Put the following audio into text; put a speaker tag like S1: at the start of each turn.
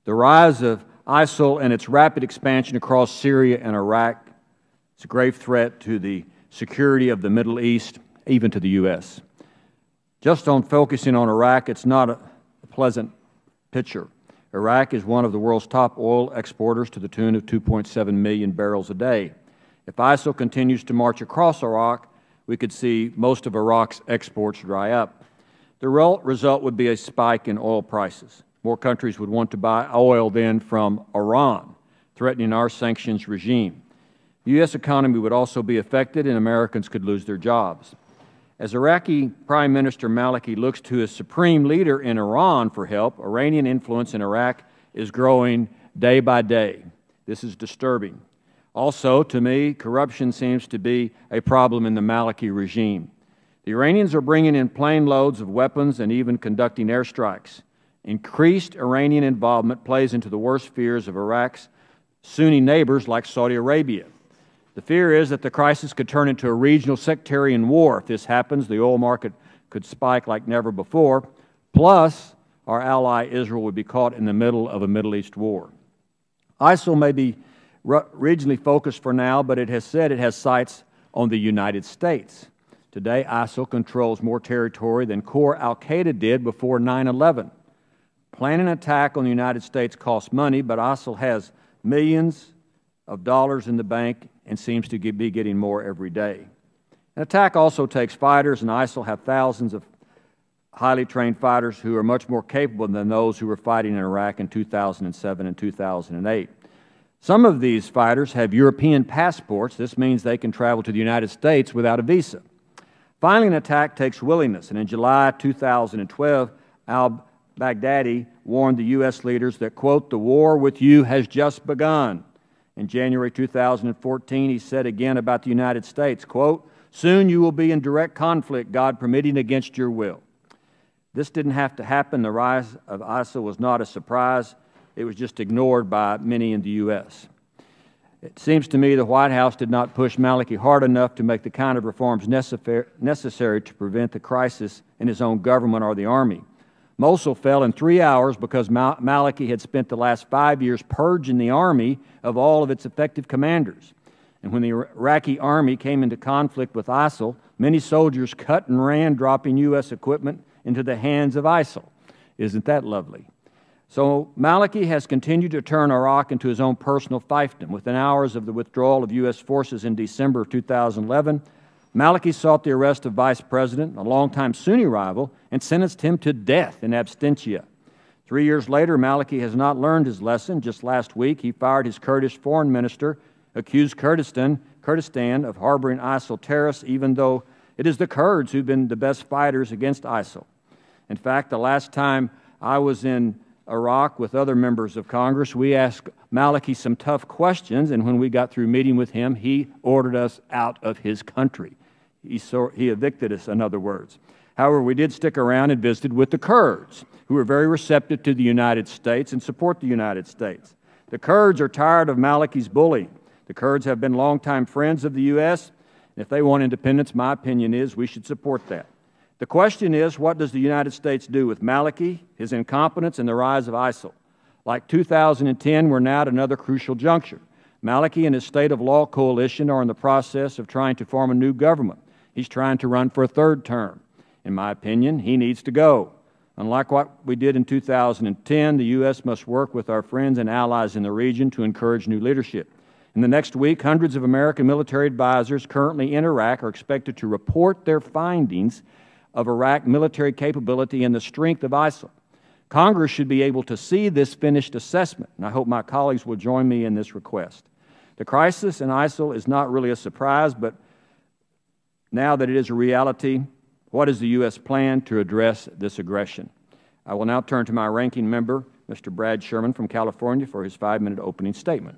S1: The rise of ISIL and its rapid expansion across Syria and Iraq is a grave threat to the security of the Middle East, even to the U.S. Just on focusing on Iraq, it's not a pleasant picture. Iraq is one of the world's top oil exporters to the tune of 2.7 million barrels a day. If ISIL continues to march across Iraq, we could see most of Iraq's exports dry up. The result would be a spike in oil prices. More countries would want to buy oil then from Iran, threatening our sanctions regime. The U.S. economy would also be affected, and Americans could lose their jobs. As Iraqi Prime Minister Maliki looks to his supreme leader in Iran for help, Iranian influence in Iraq is growing day by day. This is disturbing. Also, to me, corruption seems to be a problem in the Maliki regime. The Iranians are bringing in plane loads of weapons and even conducting airstrikes. Increased Iranian involvement plays into the worst fears of Iraq's Sunni neighbors like Saudi Arabia. The fear is that the crisis could turn into a regional sectarian war. If this happens, the oil market could spike like never before. Plus, our ally Israel would be caught in the middle of a Middle East war. ISIL may be regionally focused for now, but it has said it has sights on the United States. Today, ISIL controls more territory than core al-Qaeda did before 9/11. Planning an attack on the United States costs money, but ISIL has millions of dollars in the bank and seems to be getting more every day. An attack also takes fighters, and ISIL have thousands of highly trained fighters who are much more capable than those who were fighting in Iraq in 2007 and 2008. Some of these fighters have European passports. This means they can travel to the United States without a visa. Finally, an attack takes willingness, and in July 2012, al-Baghdadi warned the U.S. leaders that, quote, "the war with you has just begun." In January 2014, he said again about the United States, quote, "soon you will be in direct conflict, God permitting, against your will." This didn't have to happen. The rise of ISIL was not a surprise. It was just ignored by many in the U.S. It seems to me the White House did not push Maliki hard enough to make the kind of reforms necessary to prevent the crisis in his own government or the Army. Mosul fell in 3 hours because Maliki had spent the last 5 years purging the Army of all of its effective commanders. And when the Iraqi Army came into conflict with ISIL, many soldiers cut and ran, dropping U.S. equipment into the hands of ISIL. Isn't that lovely? So Maliki has continued to turn Iraq into his own personal fiefdom. Within hours of the withdrawal of U.S. forces in December of 2011, Maliki sought the arrest of Vice President, a longtime Sunni rival, and sentenced him to death in absentia. 3 years later, Maliki has not learned his lesson. Just last week, he fired his Kurdish foreign minister, accused Kurdistan of harboring ISIL terrorists, even though it is the Kurds who've been the best fighters against ISIL. In fact, the last time I was in Iraq with other members of Congress, we asked Maliki some tough questions, and when we got through meeting with him, he ordered us out of his country. He evicted us, in other words. However, we did stick around and visited with the Kurds, who are very receptive to the United States and support the United States. The Kurds are tired of Maliki's bullying. The Kurds have been longtime friends of the U.S., and if they want independence, my opinion is we should support that. The question is, what does the United States do with Maliki, his incompetence, and the rise of ISIL? Like 2010, we're now at another crucial juncture. Maliki and his state of law coalition are in the process of trying to form a new government. He's trying to run for a third term. In my opinion, he needs to go. Unlike what we did in 2010, the U.S. must work with our friends and allies in the region to encourage new leadership. In the next week, hundreds of American military advisors currently in Iraq are expected to report their findings of Iraq military capability and the strength of ISIL. Congress should be able to see this finished assessment, and I hope my colleagues will join me in this request. The crisis in ISIL is not really a surprise, but now that it is a reality, what is the U.S. plan to address this aggression? I will now turn to my ranking member, Mr. Brad Sherman from California, for his 5-minute opening statement.